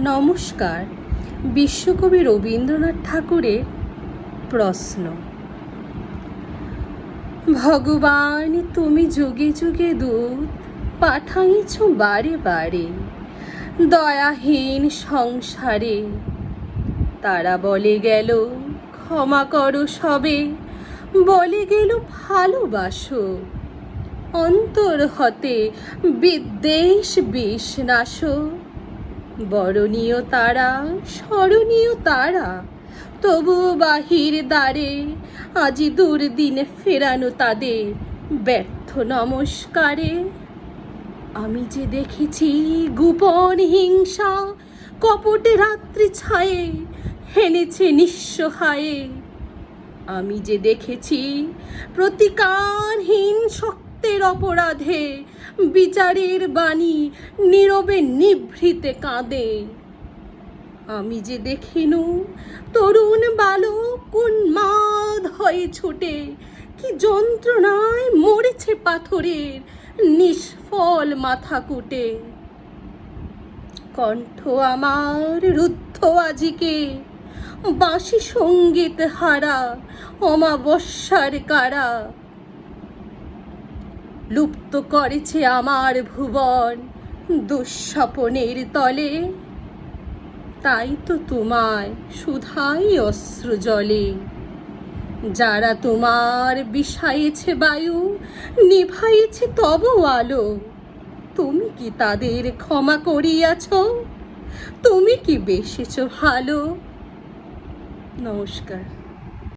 নমস্কার। বিশ্বকবি রবীন্দ্রনাথ ঠাকুরের প্রশ্ন। ভগবান তুমি যুগে যুগে দূত পাঠাইছ বারে বারে দয়াহীন সংসারে। তারা বলে গেল ক্ষমা করো সবে, বলে গেল ভালোবাসো, অন্তর হতে বিদ্বেষ বিষ নাশো। বরণীয় তারা স্মরণীয় তারা, তবুও বাহির দ্বারে আজি দুর্দিনে ফেরানো তাদের ব্যর্থ নমস্কারে। আমি যে দেখেছি গোপন হিংসা কপটে রাত্রি ছায়ে হেনেছে নিঃসহায়ে। আমি যে দেখেছি প্রতিকারহীন শক্তের অপরাধে বিচারের বাণী নীরবে নিভৃতে কাঁদে। আমি যে দেখিনু তরুণ বালক উন্মাদ হয়ে ছুটে কি যন্ত্রণায় মরেছে পাথরের নিষ্ফল মাথা কুটে। কণ্ঠ আমার রুদ্ধ আজিকে বাঁশি সঙ্গীত হারা অমাবস্যার কারা। লুপ্ত করেছে আমার ভুবন দুঃস্বপনের তলে, তাই তো তোমায় শুধাই অশ্রু জলে। যারা তোমার বিষাইছে বায়ু নিভাইছে তব আলো, তুমি কি তাদের ক্ষমা করিয়াছ? তুমি কি বেসেছ ভালো? নমস্কার।